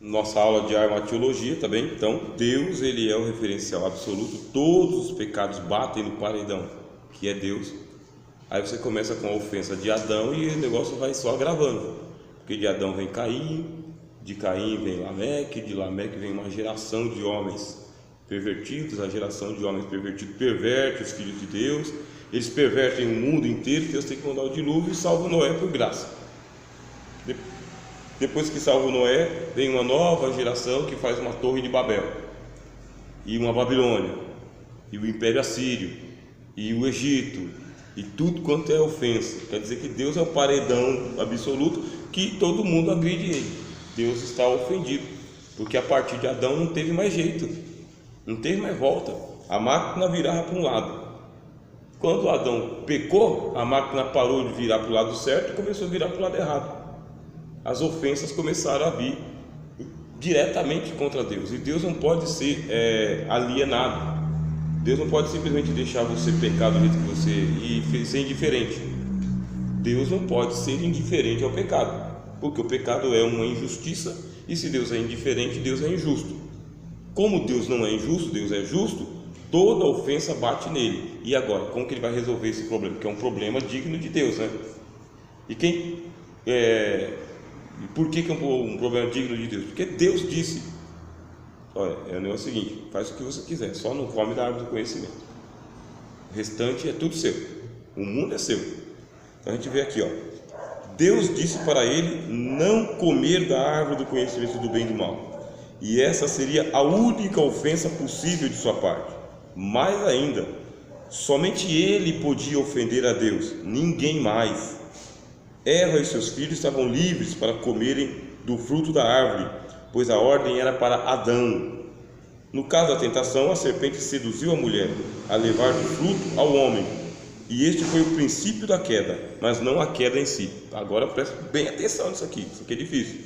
nossa aula de armatologia também. Então, Deus, ele é o referencial absoluto. Todos os pecados batem no paredão, que é Deus. Aí você começa com a ofensa de Adão e o negócio vai só agravando, porque de Adão vem Caim, de Caim vem Lameque, de Lameque vem uma geração de homens pervertidos. A geração de homens pervertidos perverte os filhos de Deus, eles pervertem o mundo inteiro. Deus tem que mandar o dilúvio e salva Noé por graça. Depois que salva Noé, vem uma nova geração que faz uma torre de Babel, e uma Babilônia, e o Império Assírio, e o Egito, e tudo quanto é ofensa. Quer dizer que Deus é o paredão absoluto, que todo mundo agride ele. Deus está ofendido, porque a partir de Adão não teve mais jeito, não teve mais volta. A máquina virava para um lado. Quando Adão pecou, a máquina parou de virar para o lado certo e começou a virar para o lado errado. As ofensas começaram a vir diretamente contra Deus, e Deus não pode ser alienado. Deus não pode simplesmente deixar você pecar do jeito que você e ser indiferente. Deus não pode ser indiferente ao pecado, porque o pecado é uma injustiça, e se Deus é indiferente, Deus é injusto. Como Deus não é injusto, Deus é justo, toda ofensa bate nele. E agora, como que ele vai resolver esse problema? Porque é um problema digno de Deus, né? E por que é um problema digno de Deus? Porque Deus disse: olha, é o negócio seguinte, faz o que você quiser, só não come da árvore do conhecimento. O restante é tudo seu, o mundo é seu. Então a gente vê aqui, ó, Deus disse para ele não comer da árvore do conhecimento do bem e do mal, e essa seria a única ofensa possível de sua parte. Mais ainda, somente ele podia ofender a Deus, ninguém mais. Eva e seus filhos estavam livres para comerem do fruto da árvore, pois a ordem era para Adão. No caso da tentação, a serpente seduziu a mulher a levar do fruto ao homem, e este foi o princípio da queda, mas não a queda em si. Agora preste bem atenção nisso aqui é difícil.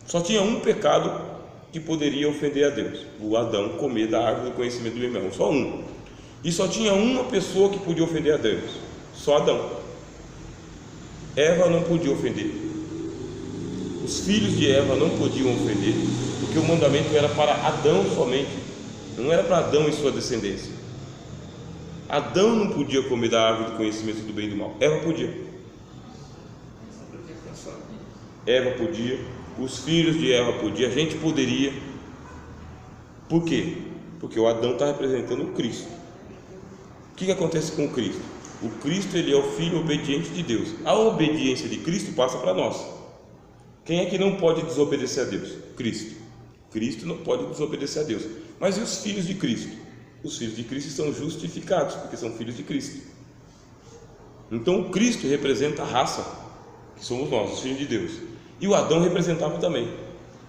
Só tinha um pecado que poderia ofender a Deus: o Adão comer da árvore do conhecimento do bem e do mal. Só um. E só tinha uma pessoa que podia ofender a Deus: só Adão. Eva não podia ofender, os filhos de Eva não podiam ofender, porque o mandamento era para Adão somente, não era para Adão e sua descendência. Adão não podia comer da árvore do conhecimento do bem e do mal, Eva podia. Eva podia, os filhos de Eva podiam, a gente poderia. Por quê? Porque o Adão está representando o Cristo. O que acontece com o Cristo? O Cristo, ele é o Filho obediente de Deus. A obediência de Cristo passa para nós. Quem é que não pode desobedecer a Deus? Cristo. Cristo não pode desobedecer a Deus. Mas e os filhos de Cristo? Os filhos de Cristo são justificados, porque são filhos de Cristo. Então o Cristo representa a raça, que somos nós, os filhos de Deus. E o Adão representava também.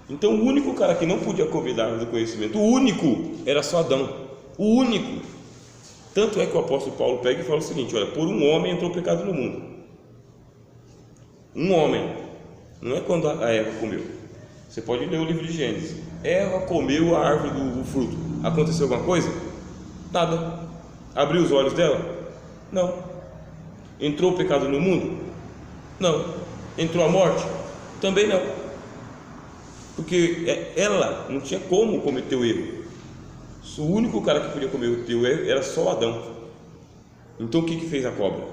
Então o único cara que não podia comer da árvore do conhecimento, o único, era só Adão. O único. Tanto é que o apóstolo Paulo pega e fala o seguinte: olha, por um homem entrou o pecado no mundo. Um homem. Não é quando a Eva comeu. Você pode ler o livro de Gênesis. Eva comeu a árvore do fruto. Aconteceu alguma coisa? Nada. Abriu os olhos dela? Não. Entrou o pecado no mundo? Não. Entrou a morte? Também não. Porque ela não tinha como cometer o erro. O único cara que podia comer o teu erro era só Adão. Então o que fez a cobra?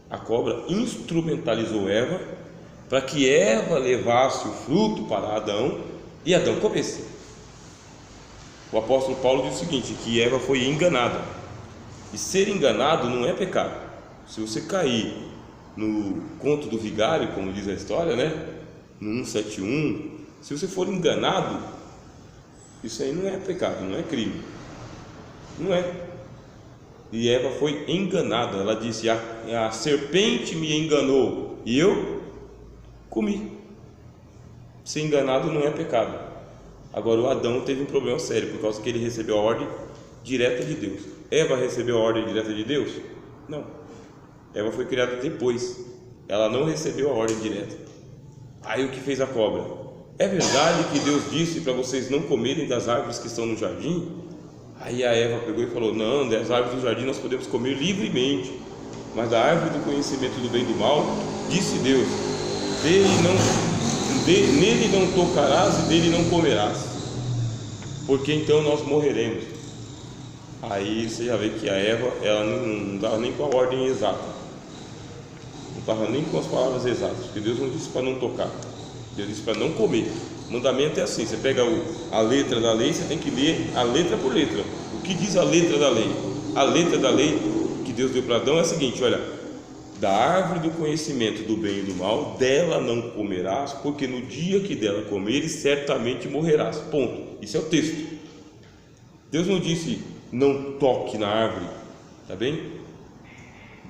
A cobra instrumentalizou Eva para que Eva levasse o fruto para Adão e Adão comesse. O apóstolo Paulo diz o seguinte: que Eva foi enganada, e ser enganado não é pecado. Se você cair no conto do vigário, como diz a história, né? No 171, se você for enganado, isso aí não é pecado, não é crime, não é. E Eva foi enganada. Ela disse: a serpente me enganou e eu comi. Ser enganado não é pecado. Agora o Adão teve um problema sério, por causa que ele recebeu a ordem direta de Deus. Eva recebeu a ordem direta de Deus? Não. Eva foi criada depois, ela não recebeu a ordem direta. Aí o que fez a cobra? É verdade que Deus disse para vocês não comerem das árvores que estão no jardim? Aí a Eva pegou e falou: não, das árvores do jardim nós podemos comer livremente, mas da árvore do conhecimento do bem e do mal, disse Deus: dele nele não tocarás e dele não comerás, porque então nós morreremos. Aí você já vê que a Eva, ela não estava nem com a ordem exata, não estava nem com as palavras exatas, porque Deus não disse para não tocar, Deus disse para não comer. O mandamento é assim, você pega a letra da lei, você tem que ler a letra por letra. O que diz a letra da lei? A letra da lei que Deus deu para Adão é a seguinte: olha, da árvore do conhecimento do bem e do mal, dela não comerás, porque no dia que dela comeres, certamente morrerás. Ponto. Isso é o texto. Deus não disse não toque na árvore, tá bem?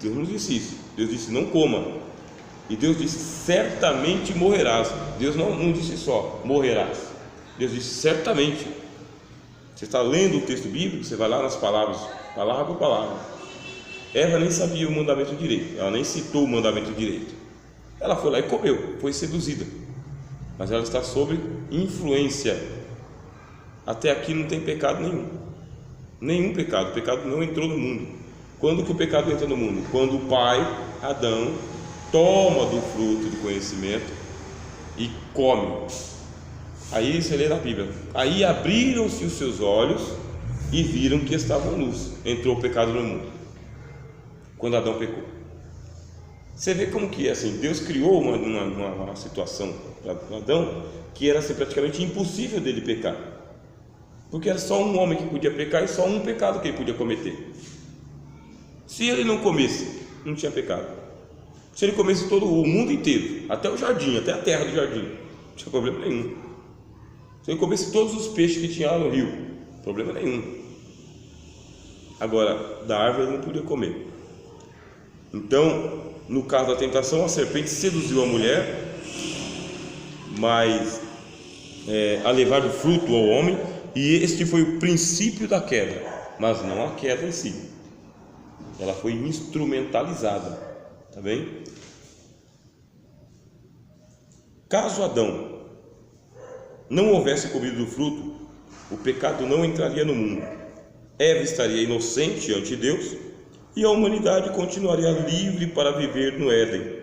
Deus não disse isso. Deus disse não coma. E Deus disse certamente morrerás. Deus não disse só morrerás. Deus disse certamente. Você está lendo o texto bíblico, você vai lá nas palavras, palavra por palavra. Eva nem sabia o mandamento direito, ela nem citou o mandamento direito. Ela foi lá e comeu, foi seduzida, mas ela está sob influência. Até aqui não tem pecado nenhum pecado. O pecado não entrou no mundo. Quando que o pecado entra no mundo? Quando o pai, Adão, toma do fruto do conhecimento e come. Aí você lê na Bíblia: aí abriram-se os seus olhos e viram que estavam nus. Entrou o pecado no mundo quando Adão pecou. Você vê como que é assim, Deus criou uma situação para Adão que era assim, praticamente impossível dele pecar, porque era só um homem que podia pecar e só um pecado que ele podia cometer. Se ele não comesse, não tinha pecado. Se ele comesse todo o mundo inteiro, até o jardim, até a terra do jardim, não tinha problema nenhum. Se ele comesse todos os peixes que tinha lá no rio, problema nenhum. Agora, da árvore ele não podia comer. Então, no caso da tentação, a serpente seduziu a mulher, mas a levar o fruto ao homem, e este foi o princípio da queda, mas não a queda em si. Ela foi instrumentalizada, tá bem? Caso Adão não houvesse comido do fruto, o pecado não entraria no mundo. Eva estaria inocente ante Deus e a humanidade continuaria livre para viver no Éden.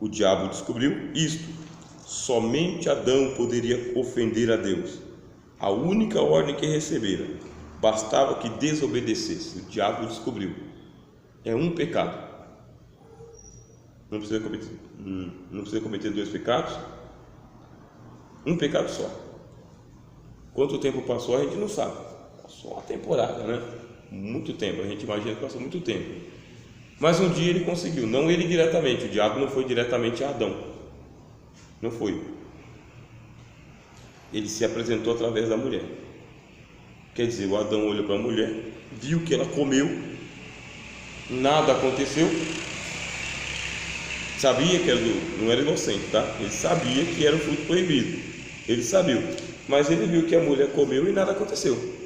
O diabo descobriu isto: somente Adão poderia ofender a Deus. A única ordem que recebera, bastava que desobedecesse. O diabo descobriu: é um pecado. Não precisa cometer dois pecados. Um pecado só. Quanto tempo passou a gente não sabe. Passou uma temporada, né? Muito tempo, a gente imagina que passou muito tempo. Mas um dia ele conseguiu, não ele diretamente, o diabo não foi diretamente a Adão, não foi. Ele se apresentou através da mulher. Quer dizer, o Adão olhou para a mulher, viu que ela comeu, nada aconteceu, sabia que não era inocente, tá? Ele sabia que era o fruto proibido, ele sabia, mas ele viu que a mulher comeu e nada aconteceu.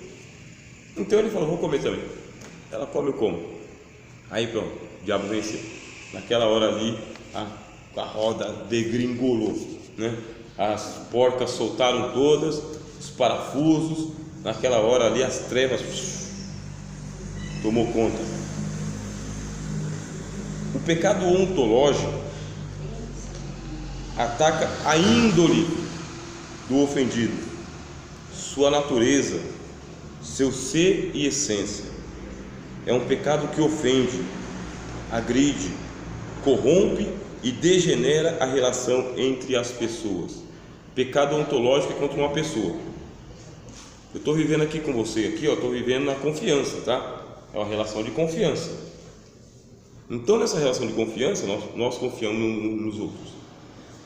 Então ele falou: vou comer também. Ela come, eu como. Aí pronto, o diabo venceu. Naquela hora ali, a roda degringolou, né? As porcas soltaram todas, os parafusos. Naquela hora ali, as trevas tomou conta. O pecado ontológico ataca a índole do ofendido, sua natureza, seu ser e essência. É um pecado que ofende, agride, corrompe e degenera a relação entre as pessoas. Pecado ontológico é contra uma pessoa. Eu estou vivendo aqui com você, aqui, estou vivendo na confiança, tá? É uma relação de confiança. Então, nessa relação de confiança, nós confiamos nos outros.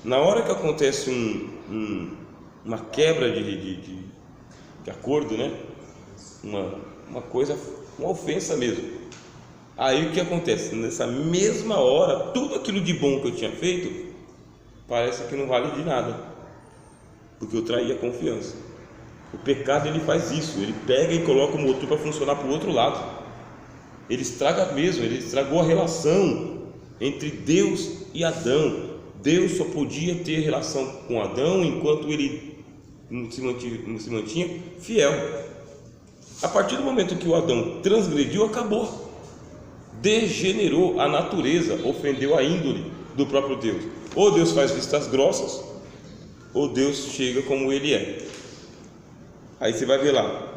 Na hora que acontece uma quebra de acordo, né? Uma coisa, uma ofensa mesmo. Aí o que acontece? Nessa mesma hora, tudo aquilo de bom que eu tinha feito parece que não vale de nada, porque eu traí a confiança. O pecado, ele faz isso, ele pega e coloca o motor para funcionar para o outro lado. Ele estraga mesmo, ele estragou a relação entre Deus e Adão. Deus só podia ter relação com Adão enquanto ele não se mantinha fiel. A partir do momento que o Adão transgrediu, acabou, degenerou a natureza, ofendeu a índole do próprio Deus. Ou Deus faz vistas grossas, ou Deus chega como Ele é. Aí você vai ver lá,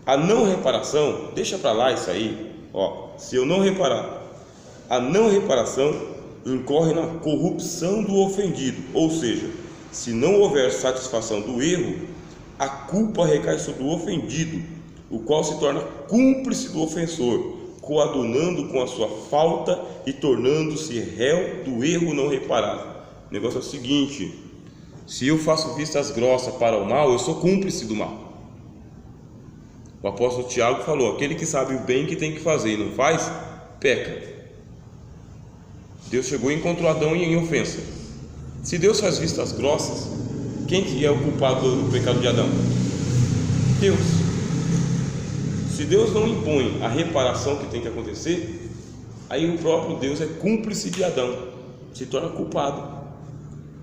a não reparação, deixa para lá isso aí, ó, se eu não reparar, a não reparação incorre na corrupção do ofendido, ou seja, se não houver satisfação do erro, a culpa recai sobre o ofendido, o qual se torna cúmplice do ofensor, coadunando com a sua falta e tornando-se réu do erro não reparado. O negócio é o seguinte: se eu faço vistas grossas para o mal, eu sou cúmplice do mal. O apóstolo Tiago falou: aquele que sabe o bem que tem que fazer e não faz, peca. Deus chegou e encontrou Adão em ofensa. Se Deus faz vistas grossas, quem que é o culpado do pecado de Adão? Deus. Se Deus não impõe a reparação que tem que acontecer, aí o próprio Deus é cúmplice de Adão, se torna culpado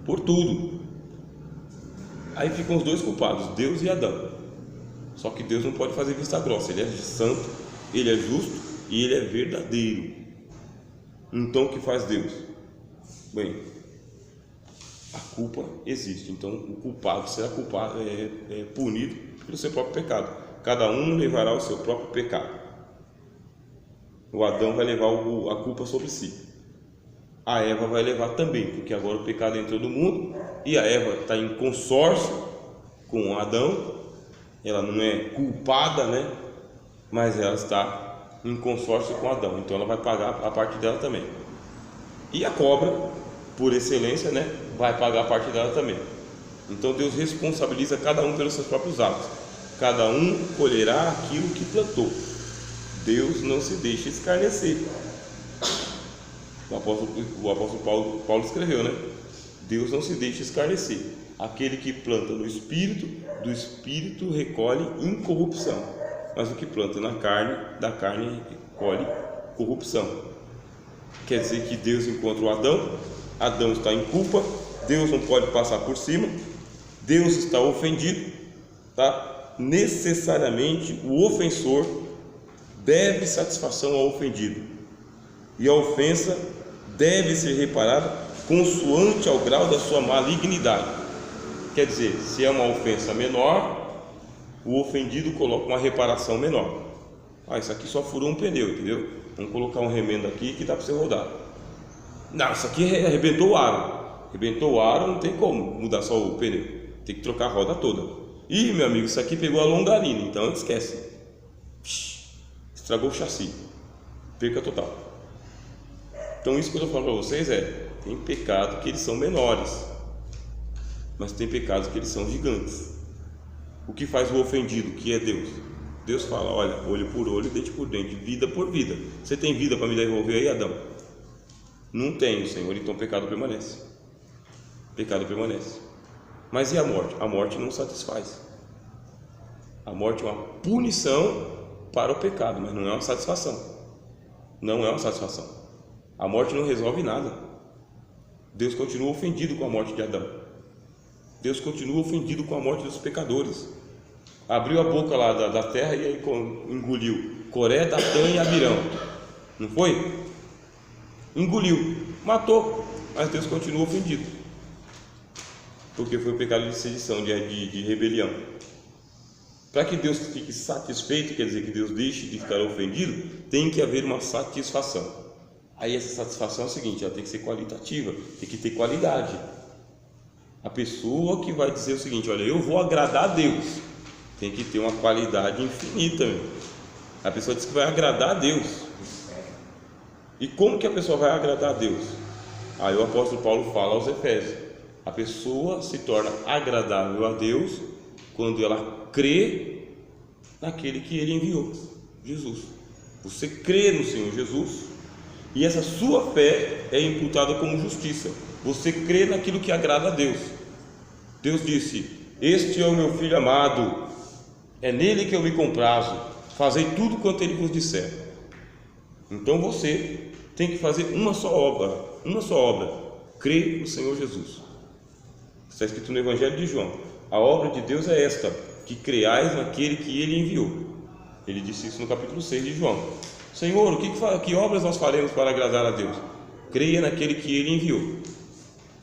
por tudo. Aí ficam os dois culpados, Deus e Adão. Só que Deus não pode fazer vista grossa, Ele é santo, Ele é justo e Ele é verdadeiro. Então o que faz Deus? Bem, a culpa existe, então o culpado será culpado, punido pelo seu próprio pecado. Cada um levará o seu próprio pecado. O Adão vai levar a culpa sobre si. A Eva vai levar também, porque agora o pecado entrou no mundo e a Eva está em consórcio com o Adão. Ela não é culpada, né? Mas ela está em consórcio com Adão, então ela vai pagar a parte dela também. E a cobra, por excelência, né, vai pagar a parte dela também. Então Deus responsabiliza cada um pelos seus próprios atos. Cada um colherá aquilo que plantou. Deus não se deixa escarnecer. O apóstolo Paulo escreveu, né? Deus não se deixa escarnecer. Aquele que planta no Espírito, do Espírito recolhe incorrupção. Mas o que planta na carne, da carne colhe corrupção. Quer dizer que Deus encontra o Adão, Adão está em culpa, Deus não pode passar por cima, Deus está ofendido, tá? Necessariamente o ofensor deve satisfação ao ofendido, e a ofensa deve ser reparada consoante ao grau da sua malignidade. Quer dizer, se é uma ofensa menor, o ofendido coloca uma reparação menor. Isso aqui só furou um pneu, entendeu? Vamos colocar um remendo aqui que dá para você rodar. Não, isso aqui arrebentou o aro. Arrebentou o aro, não tem como mudar só o pneu, tem que trocar a roda toda. Ih, meu amigo, isso aqui pegou a longarina, então esquece. Estragou o chassi, perca total. Então isso que eu estou falando para vocês tem pecado que eles são menores, mas tem pecados que eles são gigantes. O que faz o ofendido, que é Deus? Deus fala: olha, olho por olho, dente por dente, vida por vida. Você tem vida para me devolver aí, Adão? Não tenho, Senhor. Então o pecado permanece. Pecado permanece. Mas e a morte? A morte não satisfaz. A morte é uma punição para o pecado, mas não é uma satisfação. Não é uma satisfação. A morte não resolve nada. Deus continua ofendido com a morte de Adão. Deus continua ofendido com a morte dos pecadores. Abriu a boca lá da terra e aí engoliu Coré, Datã e Abirão. Não foi? Engoliu, matou, mas Deus continua ofendido, porque foi o pecado de sedição, de rebelião. Para que Deus fique satisfeito, quer dizer que Deus deixe de ficar ofendido, tem que haver uma satisfação. Aí essa satisfação é o seguinte: ela tem que ser qualitativa, tem que ter qualidade. A pessoa que vai dizer o seguinte: olha, eu vou agradar a Deus, tem que ter uma qualidade infinita. A pessoa diz que vai agradar a Deus. E como que a pessoa vai agradar a Deus? Aí o apóstolo Paulo fala aos Efésios: a pessoa se torna agradável a Deus quando ela crê naquele que Ele enviou, Jesus. Você crê no Senhor Jesus e essa sua fé é imputada como justiça. Você crê naquilo que agrada a Deus. Deus disse: este é o meu filho amado, é nele que eu me comprazo, fazei tudo quanto Ele vos disser. Então você tem que fazer uma só obra, crer no Senhor Jesus. Está escrito no Evangelho de João: a obra de Deus é esta, que creais naquele que Ele enviou. Ele disse isso no capítulo 6 de João. Senhor, que obras nós faremos para agradar a Deus? Creia naquele que Ele enviou.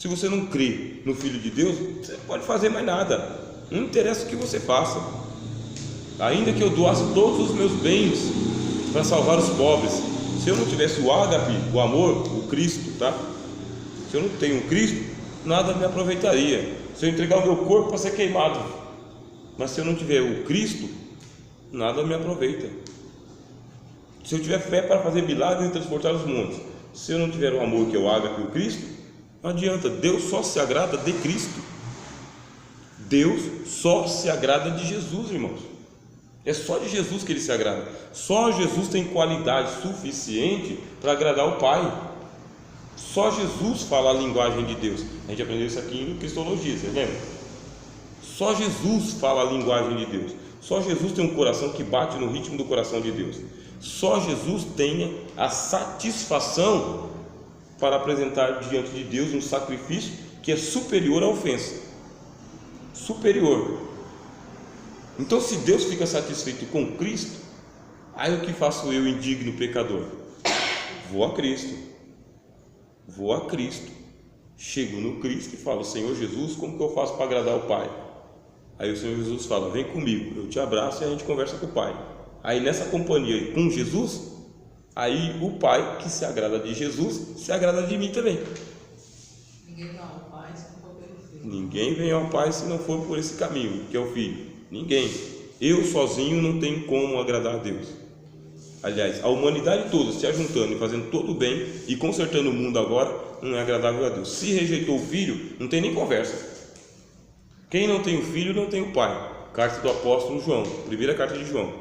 Se você não crê no Filho de Deus, você não pode fazer mais nada. Não interessa o que você faça. Ainda que eu doasse todos os meus bens para salvar os pobres, se eu não tivesse o ágape, o amor, o Cristo, tá? Se eu não tenho o Cristo, nada me aproveitaria. Se eu entregar o meu corpo para ser queimado, mas se eu não tiver o Cristo, nada me aproveita. Se eu tiver fé para fazer milagres e transportar os montes, se eu não tiver o amor que é o ágape e o Cristo, não adianta. Deus só se agrada de Cristo. Deus só se agrada de Jesus, irmãos. É só de Jesus que Ele se agrada. Só Jesus tem qualidade suficiente para agradar o Pai. Só Jesus fala a linguagem de Deus. A gente aprendeu isso aqui em Cristologia, você lembra? Só Jesus fala a linguagem de Deus. Só Jesus tem um coração que bate no ritmo do coração de Deus. Só Jesus tem a satisfação para apresentar diante de Deus um sacrifício que é superior à ofensa. Superior. Então, se Deus fica satisfeito com Cristo, aí o que faço eu, indigno pecador? Vou a Cristo. Vou a Cristo. Chego no Cristo e falo: Senhor Jesus, como que eu faço para agradar o Pai? Aí o Senhor Jesus fala: vem comigo, eu te abraço e a gente conversa com o Pai. Aí nessa companhia com Jesus, aí o Pai que se agrada de Jesus se agrada de mim também. Ninguém vem ao Pai se não for pelo Filho. Ninguém vem ao Pai se não for por esse caminho, que é o Filho. Ninguém. Eu sozinho não tenho como agradar a Deus. Aliás, a humanidade toda se ajuntando e fazendo todo o bem e consertando o mundo agora, não é agradável a Deus. Se rejeitou o Filho, não tem nem conversa. Quem não tem o Filho não tem o Pai. Carta do apóstolo João, primeira carta de João.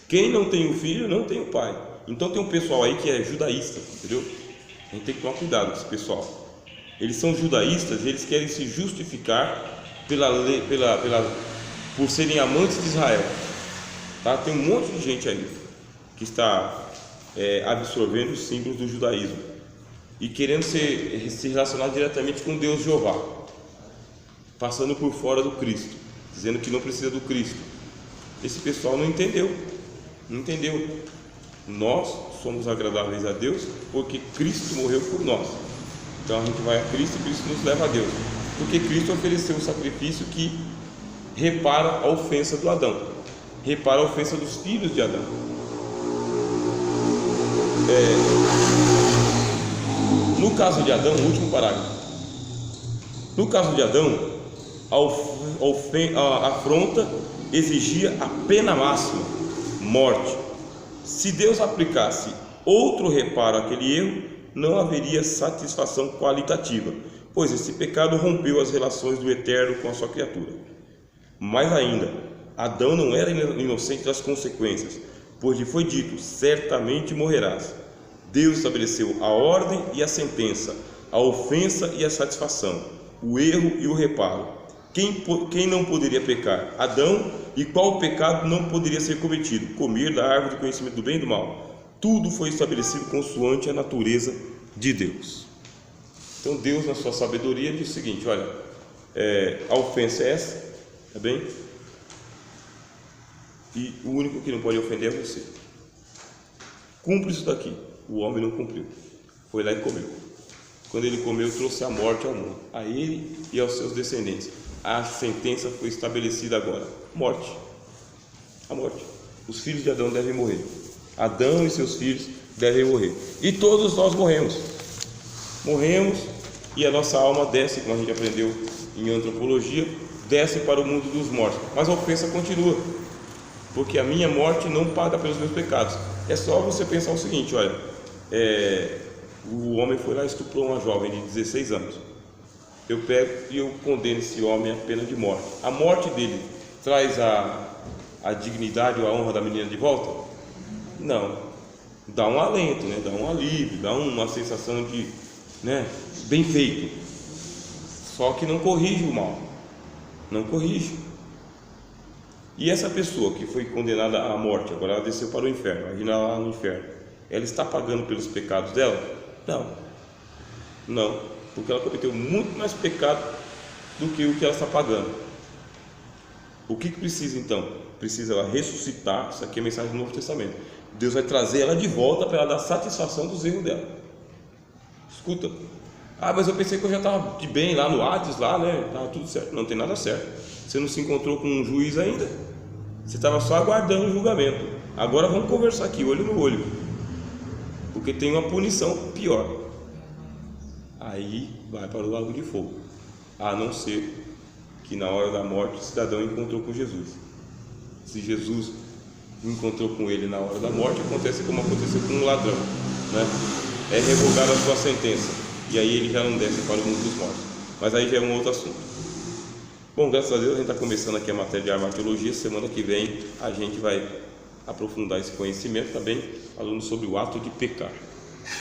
Quem não tem o Filho não tem o Pai. Então tem um pessoal aí que é judaísta, entendeu? A gente tem que tomar cuidado com esse pessoal. Eles são judaístas e eles querem se justificar por serem amantes de Israel, tá? Tem um monte de gente aí que está absorvendo os símbolos do judaísmo e querendo se relacionar diretamente com Deus Jeová, passando por fora do Cristo, dizendo que não precisa do Cristo. Esse pessoal não entendeu. Nós somos agradáveis a Deus porque Cristo morreu por nós. Então a gente vai a Cristo e Cristo nos leva a Deus, porque Cristo ofereceu um sacrifício que repara a ofensa do Adão, repara a ofensa dos filhos de Adão. No caso de Adão, último parágrafo. No caso de Adão, a afronta exigia a pena máxima, morte. Se Deus aplicasse outro reparo àquele erro, não haveria satisfação qualitativa, pois esse pecado rompeu as relações do Eterno com a sua criatura. Mais ainda, Adão não era inocente das consequências, pois lhe foi dito: certamente morrerás. Deus estabeleceu a ordem e a sentença, a ofensa e a satisfação, o erro e o reparo. Quem não poderia pecar? Adão. E qual pecado não poderia ser cometido? Comer da árvore do conhecimento do bem e do mal. Tudo foi estabelecido consoante a natureza de Deus. Então Deus, na sua sabedoria, diz o seguinte: olha, a ofensa é essa, tá bem? E o único que não pode ofender é você. Cumpre isso daqui. O homem não cumpriu, foi lá e comeu. Quando ele comeu, trouxe a morte ao mundo, a ele e aos seus descendentes. A sentença foi estabelecida agora: morte. A morte. Os filhos de Adão devem morrer. Adão e seus filhos devem morrer. E todos nós morremos. E a nossa alma desce, como a gente aprendeu em antropologia, desce para o mundo dos mortos. Mas a ofensa continua, porque a minha morte não paga pelos meus pecados. É só você pensar o seguinte: olha, o homem foi lá e estuprou uma jovem de 16 anos. Eu pego e eu condeno esse homem à pena de morte. A morte dele traz a dignidade ou a honra da menina de volta? Não. Dá um alento, né? Dá um alívio, dá uma sensação de, né, bem feito. Só que não corrige o mal. Não corrige. E essa pessoa que foi condenada à morte, agora ela desceu para o inferno, vai reinar lá no inferno, ela está pagando pelos pecados dela? Não, porque ela cometeu muito mais pecado do que o que ela está pagando. O que precisa então? Precisa ela ressuscitar. Isso aqui é a mensagem do Novo Testamento. Deus vai trazer ela de volta para ela dar satisfação dos erros dela. Escuta, Ah, mas eu pensei que eu já estava de bem lá no Hades, lá, né? Estava tudo certo. Não tem nada certo. Você não se encontrou com um juiz ainda. Você estava só aguardando o julgamento. Agora vamos conversar aqui, olho no olho. Porque tem uma punição pior. Aí vai para o lago de fogo. A não ser que na hora da morte o cidadão encontrou com Jesus. Se Jesus encontrou com ele na hora da morte, acontece como aconteceu com um ladrão, né? É revogada a sua sentença, e aí ele já não desce para o mundo dos mortos. Mas aí já é um outro assunto. Bom, graças a Deus a gente está começando aqui a matéria de armatologia. Semana que vem a gente vai aprofundar esse conhecimento também, falando sobre o ato de pecar.